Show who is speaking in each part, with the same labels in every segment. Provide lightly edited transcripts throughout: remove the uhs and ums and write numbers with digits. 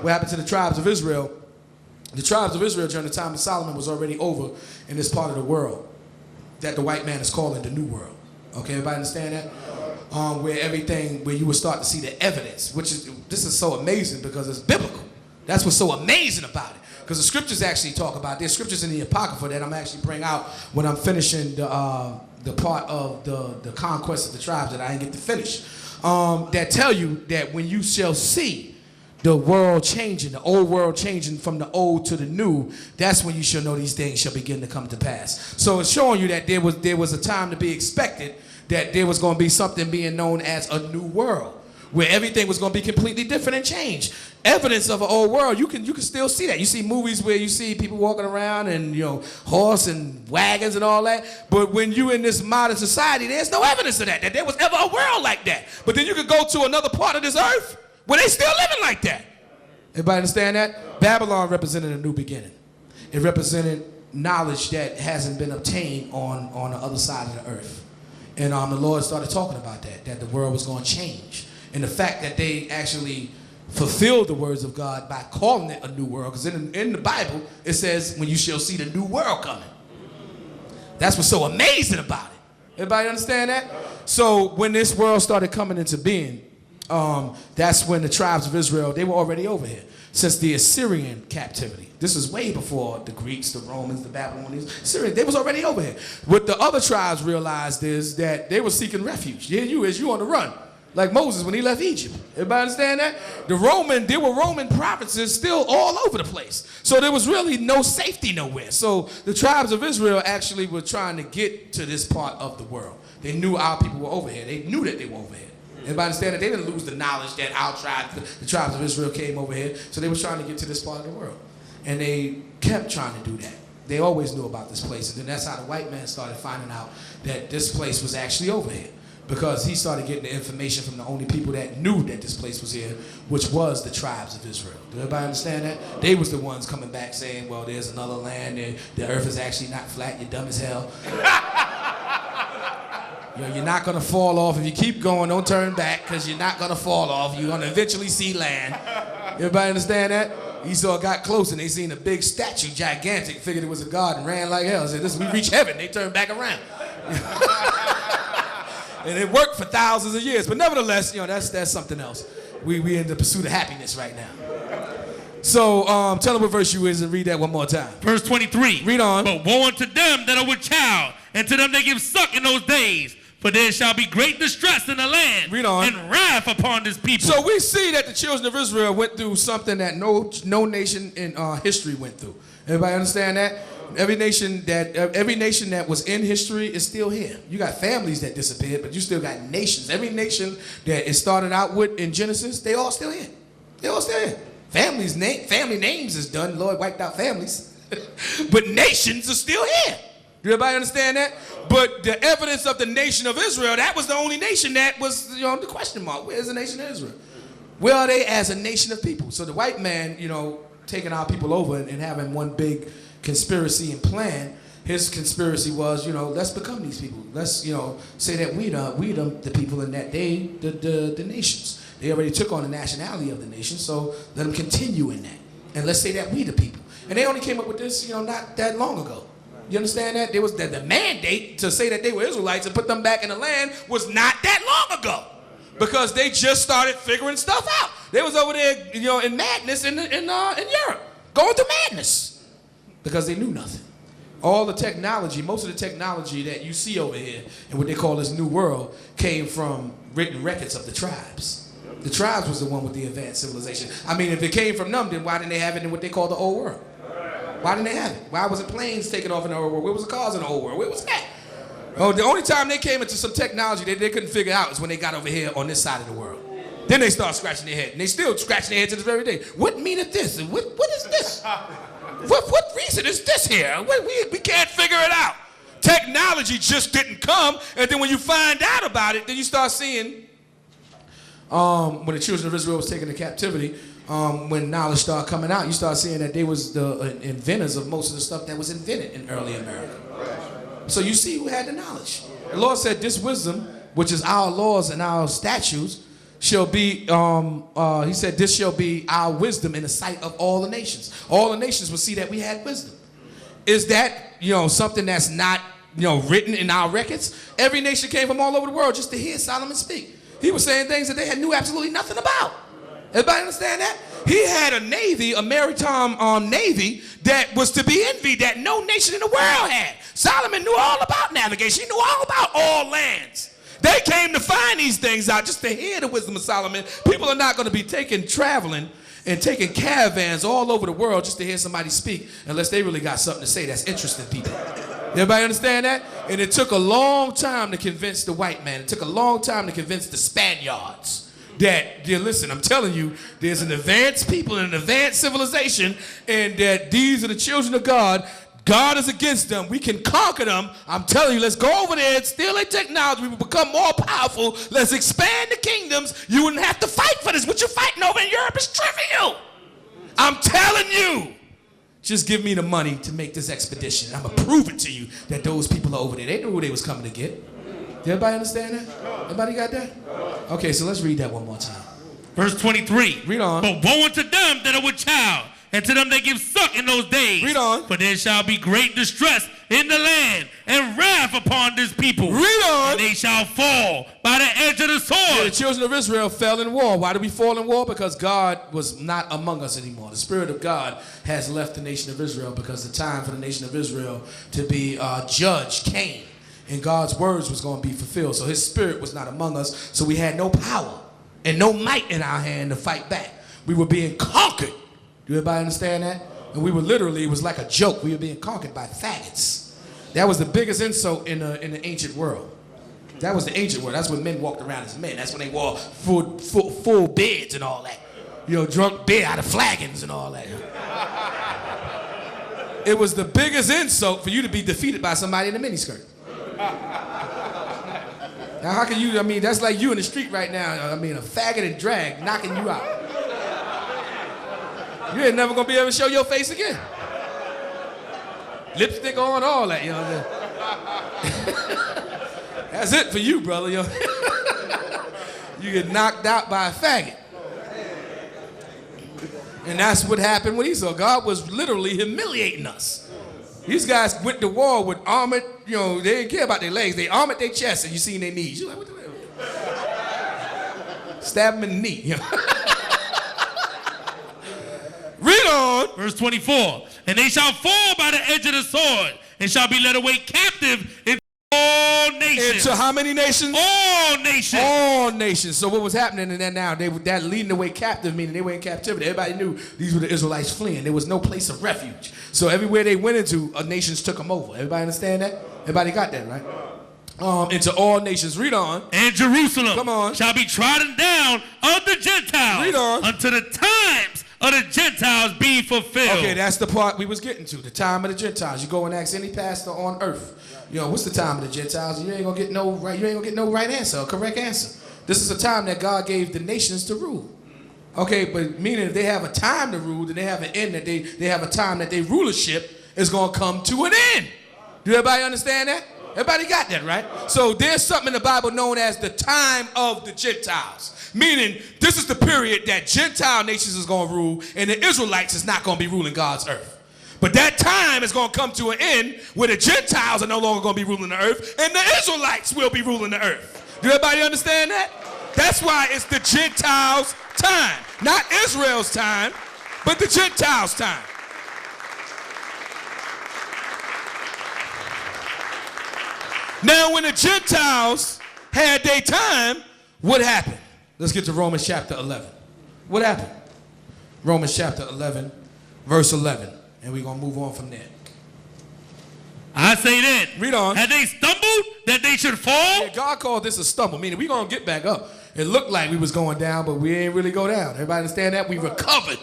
Speaker 1: what happened to the tribes of Israel. The tribes of Israel during the time of Solomon was already over in this part of the world that the white man is calling the New World. Okay, everybody understand that? Where you would start to see the evidence, this is so amazing because it's biblical. That's what's so amazing about it. Because the scriptures actually talk about, there's scriptures in the Apocrypha that I'm actually bring out when I'm finishing the part of the conquest of the tribes that I didn't get to finish. That tell you that when you shall see the world changing, the old world changing from the old to the new, that's when you shall know these things shall begin to come to pass. So it's showing you that there was a time to be expected that there was going to be something being known as a new world, where everything was going to be completely different and changed. Evidence of an old world, you can still see that. You see movies where you see people walking around and, horse and wagons and all that. But when you in this modern society, there's no evidence of that there was ever a world like that. But then you could go to another part of this earth where they still living like that. Everybody understand that? Babylon represented a new beginning. It represented knowledge that hasn't been obtained on the other side of the earth. And the Lord started talking about that the world was going to change. And the fact that they actually fulfilled the words of God by calling it a new world. Because in the Bible, it says, when you shall see the new world coming. That's what's so amazing about it. Everybody understand that? So when this world started coming into being, that's when the tribes of Israel, they were already over here. Since the Assyrian captivity. This is way before the Greeks, the Romans, the Babylonians. Syrians, they was already over here. What the other tribes realized is that they were seeking refuge. Yeah, you on the run. Like Moses when he left Egypt. Everybody understand that? There were Roman provinces still all over the place. So there was really no safety nowhere. So the tribes of Israel actually were trying to get to this part of the world. They knew our people were over here. They knew that they were over here. Everybody understand that? They didn't lose the knowledge that our tribes, the tribes of Israel came over here. So they were trying to get to this part of the world. And they kept trying to do that. They always knew about this place. And then that's how the white man started finding out that this place was actually over here. Because he started getting the information from the only people that knew that this place was here, which was the tribes of Israel. Do everybody understand that? They was the ones coming back saying, well, there's another land, and the earth is actually not flat, you're dumb as hell. You're not going to fall off. If you keep going, don't turn back, because you're not going to fall off. You're going to eventually see land. Everybody understand that? Esau got close, and they seen a big statue, gigantic, figured it was a god, and ran like hell. Said, we reach heaven. They turned back around. And it worked for thousands of years. But nevertheless, that's something else. We in the pursuit of happiness right now. So tell them what verse you is and read that one more time.
Speaker 2: Verse 23.
Speaker 1: Read on.
Speaker 2: But woe unto them that are with child, and to them that give suck in those days. For there shall be great distress in the land.
Speaker 1: Read on.
Speaker 2: And wrath upon this people.
Speaker 1: So we see that the children of Israel went through something that no nation in history went through. Everybody understand that? Every nation that was in history is still here. You got families that disappeared, but you still got nations. Every nation that it started out with in Genesis, they all still here. They all still here. Family names is done. Lord wiped out families. But nations are still here. Do everybody understand that? But the evidence of the nation of Israel, that was the only nation that was, the question mark. Where's the nation of Israel? Where are they as a nation of people? So the white man, taking our people over and having one big conspiracy and plan, his conspiracy was, let's become these people. Let's, say that we the people and that they, the nations. They already took on the nationality of the nation, so let them continue in that. And let's say that we the people. And they only came up with this, not that long ago. You understand that? There was the mandate to say that they were Israelites and put them back in the land was not that long ago. Because they just started figuring stuff out. They was over there, in madness in Europe, going through madness. Because they knew nothing. All the technology, most of the technology that you see over here in what they call this new world came from written records of the tribes. The tribes was the one with the advanced civilization. I mean, if it came from them, then why didn't they have it in what they call the old world? Why didn't they have it? Why wasn't planes taking off in the old world? Where was the cars in the old world? Where was that? Oh, the only time they came into some technology that they couldn't figure out is when they got over here on this side of the world. Then they start scratching their head. And they still scratching their head to this very day. What meaneth this? And what is this? What reason is this here? We can't figure it out. Technology just didn't come. And then when you find out about it, then you start seeing when the children of Israel was taken into captivity, when knowledge started coming out, you start seeing that they was the inventors of most of the stuff that was invented in early America. So you see who had the knowledge. The Lord said this wisdom, which is our laws and our statutes, shall be, he said, this shall be our wisdom in the sight of all the nations. All the nations will see that we had wisdom. Is that, something that's not, written in our records? Every nation came from all over the world just to hear Solomon speak. He was saying things that they knew absolutely nothing about. Everybody understand that? He had a navy, a maritime navy that was to be envied, that no nation in the world had. Solomon knew all about navigation. He knew all about all lands. They came to find these things out just to hear the wisdom of Solomon. People are not going to be traveling and taking caravans all over the world just to hear somebody speak unless they really got something to say that's interesting people. Everybody understand that? And it took a long time to convince the white man. It took a long time to convince the Spaniards that, listen, I'm telling you, there's an advanced people and an advanced civilization, and that these are the children of God. God is against them. We can conquer them. I'm telling you, let's go over there and steal their technology. We will become more powerful. Let's expand the kingdoms. You wouldn't have to fight for this. What you're fighting over in Europe is trivial. I'm telling you. Just give me the money to make this expedition. I'm going to prove it to you that those people are over there. They knew who they was coming to get. Did everybody understand that? Everybody got that? Okay, so let's read that one more time.
Speaker 2: Verse 23.
Speaker 1: Read on.
Speaker 2: But woe unto them that are with child, and to them that give suck in those days.
Speaker 1: Read on.
Speaker 2: For there shall be great distress in the land, and wrath upon this people.
Speaker 1: Read on.
Speaker 2: And they shall fall by the edge of the sword.
Speaker 1: Yeah, the children of Israel fell in war. Why did we fall in war? Because God was not among us anymore. The Spirit of God has left the nation of Israel because the time for the nation of Israel to be judged came. And God's words was going to be fulfilled. So his Spirit was not among us. So we had no power and no might in our hand to fight back. We were being conquered. Do everybody understand that? And we were literally, it was like a joke. We were being conquered by faggots. That was the biggest insult in the ancient world. That was the ancient world. That's when men walked around as men. That's when they wore full beards and all that. Drunk beer out of flagons and all that. It was the biggest insult for you to be defeated by somebody in a miniskirt. Now how can you, that's like you in the street right now, a faggot and drag knocking you out. You ain't never gonna be able to show your face again. Lipstick on, all that, That's it for you, brother, You get knocked out by a faggot. And that's what happened with Esau. God was literally humiliating us. These guys went to war with armored, they didn't care about their legs. They armored their chest and you seen their knees. You're like, what the hell? Stab them in the knee. Read on.
Speaker 2: Verse 24. And they shall fall by the edge of the sword, and shall be led away captive into all nations.
Speaker 1: Into how many nations?
Speaker 2: All nations.
Speaker 1: All nations. So what was happening in that now? That leading away captive, meaning they were in captivity. Everybody knew these were the Israelites fleeing. There was no place of refuge. So everywhere they went into, nations took them over. Everybody understand that? Everybody got that, right? Into all nations. Read on.
Speaker 2: And Jerusalem,
Speaker 1: come on,
Speaker 2: shall be trodden down of the Gentiles.
Speaker 1: Read on.
Speaker 2: Until the times of the Gentiles be fulfilled.
Speaker 1: Okay, that's the part we was getting to. The time of the Gentiles. You go and ask any pastor on earth, what's the time of the Gentiles? You ain't gonna get no right. You ain't gonna get no right answer, a correct answer. This is a time that God gave the nations to rule. Okay, but meaning if they have a time to rule, then they have an end that they have a time that their rulership is gonna come to an end. Do everybody understand that? Everybody got that, right? So there's something in the Bible known as the time of the Gentiles. Meaning, this is the period that Gentile nations is going to rule, and the Israelites is not going to be ruling God's earth. But that time is going to come to an end where the Gentiles are no longer going to be ruling the earth, and the Israelites will be ruling the earth. Do everybody understand that? That's why it's the Gentiles' time. Not Israel's time, but the Gentiles' time. Now, when the Gentiles had their time, what happened? Let's get to Romans chapter 11. What happened? Romans chapter 11, verse 11. And we're going to move on from there.
Speaker 2: I say then.
Speaker 1: Read on.
Speaker 2: Had they stumbled that they should fall?
Speaker 1: Yeah, God called this a stumble, meaning we're going to get back up. It looked like we was going down, but we ain't really go down. Everybody understand that? We recovered.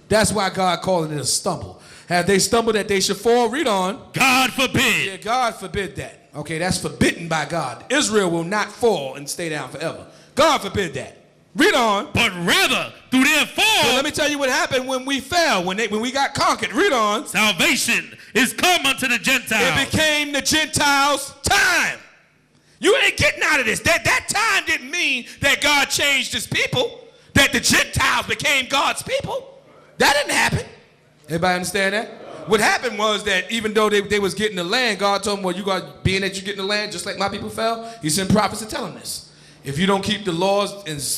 Speaker 1: That's why God called it a stumble. Had they stumbled that they should fall? Read on.
Speaker 2: God forbid.
Speaker 1: Yeah, God forbid that. Okay, that's forbidden by God. Israel will not fall and stay down forever. God forbid that. Read on.
Speaker 2: But rather, through their fall.
Speaker 1: So let me tell you what happened when we fell, when we got conquered. Read on.
Speaker 2: Salvation is come unto the Gentiles.
Speaker 1: It became the Gentiles' time.
Speaker 3: You ain't getting out of this. That time didn't mean that God changed his people, that the Gentiles became God's people. That didn't happen. Everybody understand that? What happened was that even though they was getting the land, God told them, well, being that you're getting the land, just like my people fell, he sent prophets to tell them this. If you don't keep the laws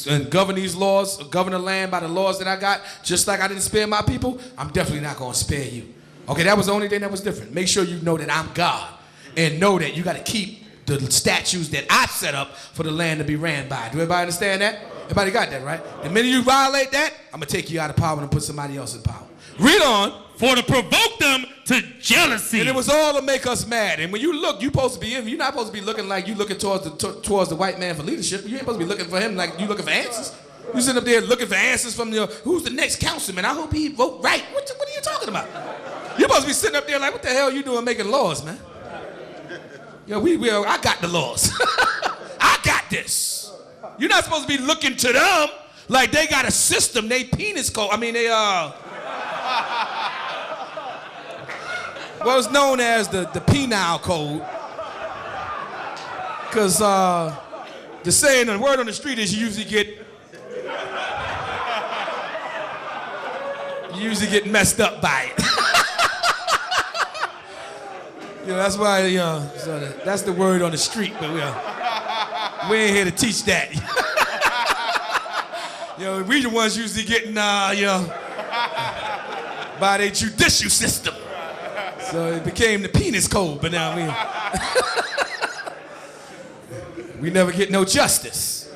Speaker 3: and govern these laws, govern the land by the laws that I got, just like I didn't spare my people, I'm definitely not going to spare you. Okay, that was the only thing that was different. Make sure you know that I'm God, and know that you got to keep the statutes that I've set up for the land to be ran by. Do everybody understand that? Everybody got that, right? The minute you violate that, I'm going to take you out of power and put somebody else in power. Read on.
Speaker 2: For to provoke them to jealousy.
Speaker 3: And it was all to make us mad. And when you look, you're not supposed to be looking like you looking towards the white man for leadership. You ain't supposed to be looking for him like you looking for answers. You sitting up there looking for answers from who's the next councilman? I hope he vote right. What are you talking about? You're supposed to be sitting up there like, what the hell are you doing making laws, man? I got the laws. I got this. You're not supposed to be looking to them like they got a system. They penis code. What was known as the penile code. Because the saying, the word on the street is you usually get messed up by it. That's why, so that's the word on the street, but we ain't here to teach that. We the ones usually getting, by their judicial system. So it became the penis code, but now we never get no justice.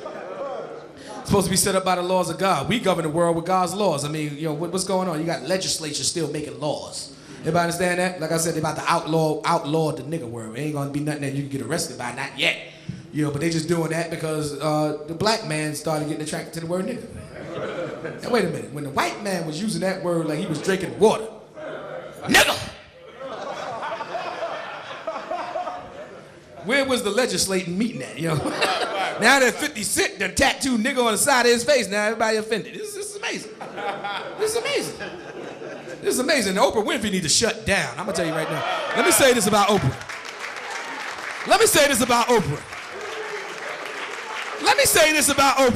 Speaker 3: It's supposed to be set up by the laws of God. We govern the world with God's laws. What's going on? You got legislature still making laws. Everybody understand that? Like I said, they're about to outlaw the nigger word. It ain't gonna be nothing that you can get arrested by, not yet. But they just doing that because the black man started getting attracted to the word nigger. Now wait a minute, when the white man was using that word like he was drinking water, nigger. Where was the legislating meeting at, Now that 50 Cent done tattooed nigga on the side of his face, now everybody offended. This is amazing. This is amazing. This is amazing. Oprah Winfrey need to shut down. I'm gonna tell you right now. Let me say this about Oprah. Let me say this about Oprah,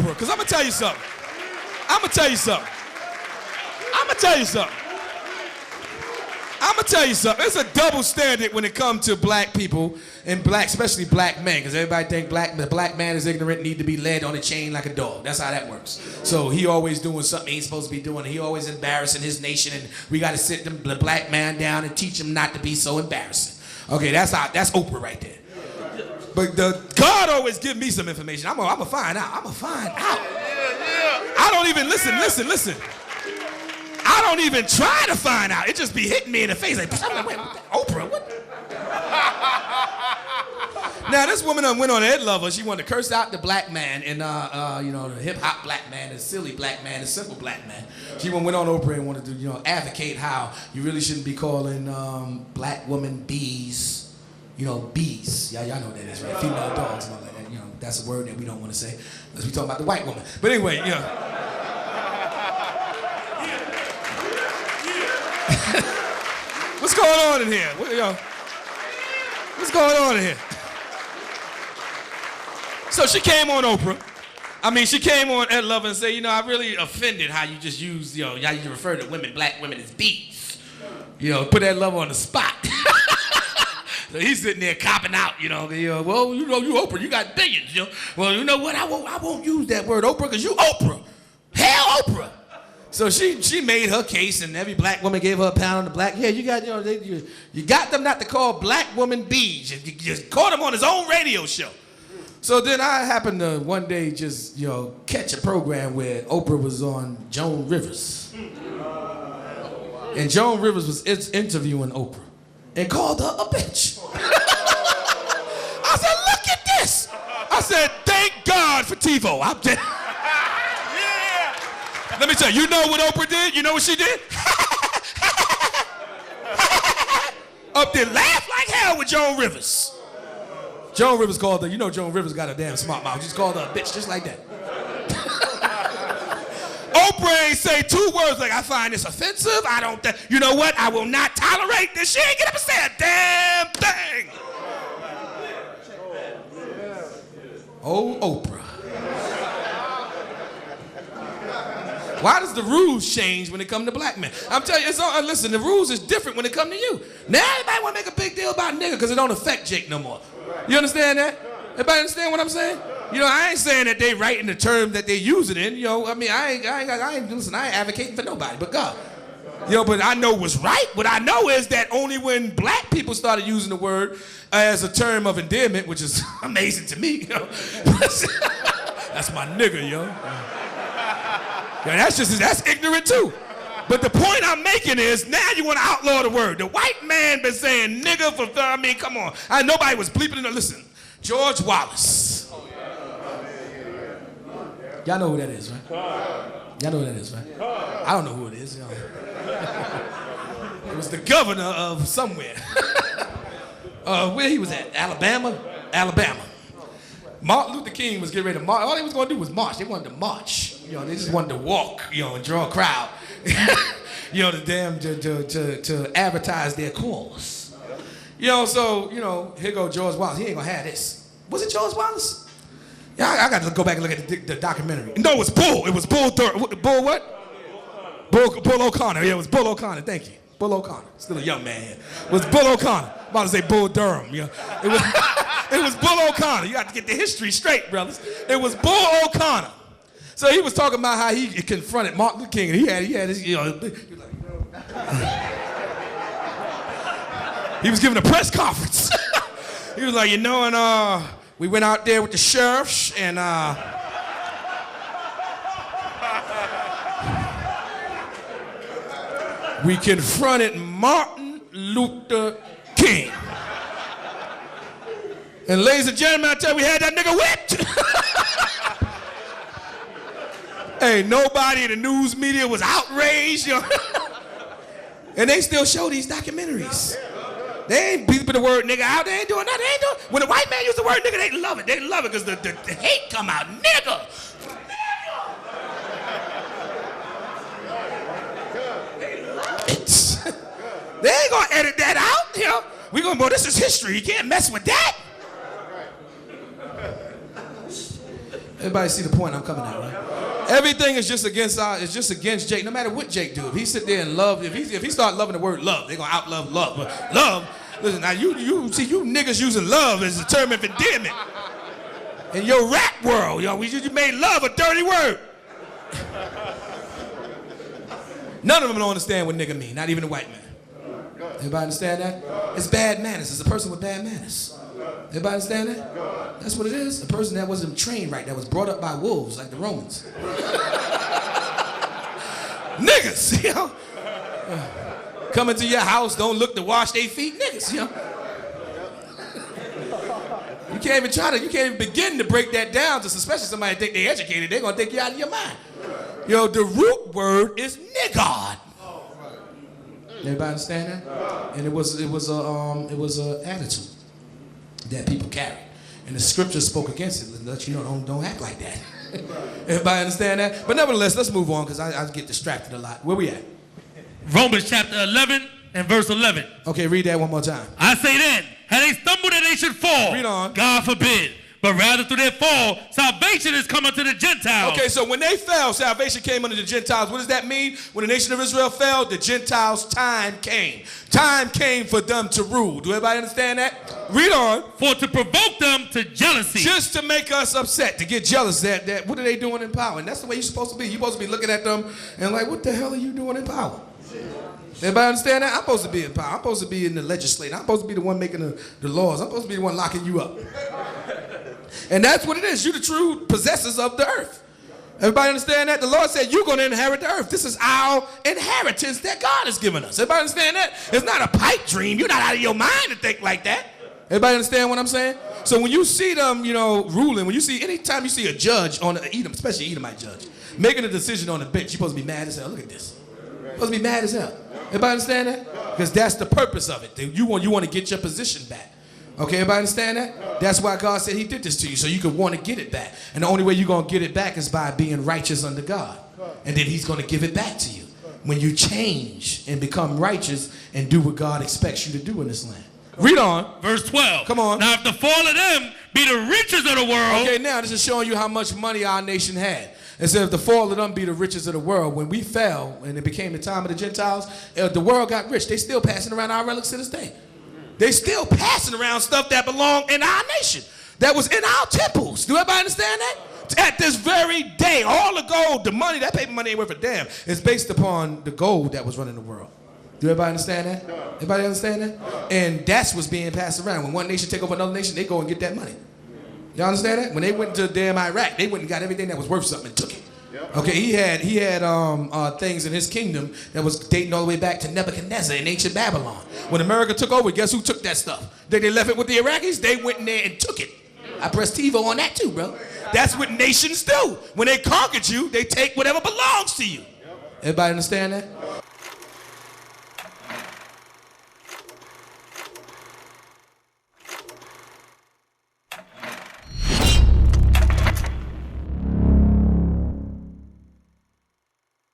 Speaker 3: because I'm gonna tell you something. It's a double standard when it comes to black people and especially black men, because everybody think the black man is ignorant, need to be led on a chain like a dog. That's how that works. So he always doing something he ain't supposed to be doing. He always embarrassing his nation, and we got to sit the black man down and teach him not to be so embarrassing. Okay, that's Oprah right there. But God always give me some information. I'm gonna find out. I don't even listen. I don't even try to find out. It just be hitting me in the face like, wait, Oprah, what? Now this woman went on Ed Lover. She wanted to curse out the black man and the hip hop black man, the silly black man, the simple black man. She went on Oprah and wanted to advocate how you really shouldn't be calling black women bees. Bees. Y'all know what that is, right? Female dogs and all that. That's a word that we don't want to say unless we talk about the white woman. But anyway, What's going on in here? What's going on in here? So she came on Oprah. She came on Ed Lover and said, I really offended how you just use, how you refer to black women as bees. Put Ed Lover on the spot. So he's sitting there copping out, well, you Oprah, you got billions, Well, you know what? I won't use that word Oprah because you Oprah. Hell, Oprah. So she made her case, and every black woman gave her a pound on the black. Yeah, you got you got them not to call black women bees. You just caught him on his own radio show. So then I happened to one day just catch a program where Oprah was on Joan Rivers, and Joan Rivers was interviewing Oprah and called her a bitch. I said, look at this. I said, thank God for TiVo. Let me tell you, know what Oprah did? You know what she did? Up there, laugh like hell with Joan Rivers. Joan Rivers called her, Joan Rivers got a damn smart mouth. She just called her a bitch just like that. Oprah ain't say two words like, I find this offensive. You know what? I will not tolerate this. She ain't get up and say a damn thing.
Speaker 1: Oh, Oprah. Why does the rules change when it come to black men? I'm telling you, listen, the rules is different when it come to you. Now everybody want to make a big deal about nigga because it don't affect Jake no more. You understand that? Everybody understand what I'm saying? You know, I ain't saying that they right in the term that they use it in. You know, I mean, I ain't advocating for nobody but God. You know, but I know what's right. What I know is that only when black people started using the word as a term of endearment, which is amazing to me, you know. That's my nigga, yo. Yeah, that's ignorant too. But the point I'm making is now you want to outlaw the word. The white man been saying nigga for, I mean, come on. Nobody was bleeping it. Listen, George Wallace. Y'all know who that is, right? Y'all know who that is, right? I don't know who it is. You know. It was the governor of somewhere. Where he was at? Alabama? Alabama. Martin Luther King was getting ready to march. All they was going to do was march. They wanted to march. You know, they just wanted to walk, you know, and draw a crowd. You know, to advertise their cause. You know, so, you know, here go George Wallace. He ain't gonna have this. Was it George Wallace? Yeah, I got to go back and look at the documentary. No, it was Bull. It was Bull. Bull what? Bull O'Connor. Yeah, it was Bull O'Connor. Thank you. Bull O'Connor. Still a young man here. It was Bull O'Connor. I'm about to say Bull Durham. You know, it was it was Bull O'Connor. You got to get the history straight, brothers. It was Bull O'Connor. So he was talking about how he confronted Martin Luther King, and he had his, you know, he was giving a press conference. He was like, you know, and we went out there with the sheriffs, and we confronted Martin Luther King. And ladies and gentlemen, I tell you, we had that nigga whipped. Hey, nobody in the news media was outraged, you know. And they still show these documentaries. They ain't beeping the word nigga out. They ain't doing nothing. They ain't doing. When a white man use the word nigga, they love it. They love it because the hate come out. Nigga. They love it. They ain't gonna edit that out, you know. We gonna, boy, this is history. You can't mess with that. Everybody see the point I'm coming at, right? Everything is just against Jake. No matter what Jake do, if he sit there and love, if he start loving the word love, they gonna outlove love. But love, listen, now you see you niggas using love as a term of endearment. In your rap world, yo, you made love a dirty word. None of them don't understand what nigga mean, not even a white man. Everybody understand that? It's bad manners. It's a person with bad manners. Everybody understand that? That's what it is. A person that wasn't trained right, that was brought up by wolves like the Romans. Niggas, you know? Coming to your house, don't look to wash their feet. Niggas, you know? You can't even begin to break that down, just especially somebody think they educated, they're gonna take you out of your mind. Yo, the root word is niggard. Everybody understand that? And it was a attitude that people carry. And the scripture spoke against it. Let you know, don't act like that. Everybody understand that? But nevertheless, let's move on because I get distracted a lot. Where we at?
Speaker 2: Romans chapter 11 and verse 11.
Speaker 1: Okay, read that one more time.
Speaker 2: I say then, had they stumbled that they should fall,
Speaker 1: read on.
Speaker 2: God forbid. But rather through their fall, salvation is come unto the Gentiles.
Speaker 1: Okay, so when they fell, salvation came unto the Gentiles. What does that mean? When the nation of Israel fell, the Gentiles' time came. Time came for them to rule. Do everybody understand that? Read on.
Speaker 2: For to provoke them to jealousy.
Speaker 1: Just to make us upset, to get jealous that what are they doing in power? And that's the way you're supposed to be. You're supposed to be looking at them and like, what the hell are you doing in power? Everybody understand that? I'm supposed to be in power. I'm supposed to be in the legislature. I'm supposed to be the one making the laws. I'm supposed to be the one locking you up. And that's what it is. You're the true possessors of the earth. Everybody understand that? The Lord said you're going to inherit the earth. This is our inheritance that God has given us. Everybody understand that? It's not a pipe dream. You're not out of your mind to think like that. Everybody understand what I'm saying? So when you see them, you know, ruling, anytime you see a judge on Edom, especially an Edomite judge, making a decision on the bench, you're supposed to be mad as hell. Look at this. You're supposed to be mad as hell. Everybody understand that? Because that's the purpose of it. You want to get your position back. Okay, everybody understand that? That's why God said he did this to you, so you could want to get it back. And the only way you're going to get it back is by being righteous under God. And then he's going to give it back to you when you change and become righteous and do what God expects you to do in this land.
Speaker 3: Read on.
Speaker 2: Verse 12.
Speaker 3: Come on.
Speaker 2: Now if the fall of them be the riches of the world.
Speaker 1: Okay, now this is showing you how much money our nation had. It said if the fall of them be the riches of the world, when we fell and it became the time of the Gentiles, the world got rich. They still passing around our relics to this day. They still passing around stuff that belonged in our nation, that was in our temples. Do everybody understand that? At this very day, all the gold, the money, that paper money ain't worth a damn. It's based upon the gold that was running the world. Do everybody understand that? Everybody understand that? And that's what's being passed around. When one nation take over another nation, they go and get that money. Y'all understand that? When they went to damn Iraq, they went and got everything that was worth something and took it. Okay, he had things in his kingdom that was dating all the way back to Nebuchadnezzar in ancient Babylon. When America took over, guess who took that stuff? They left it with the Iraqis. They went in there and took it. I pressed TiVo on that too, bro. That's what nations do. When they conquered you, they take whatever belongs to you. Everybody understand that?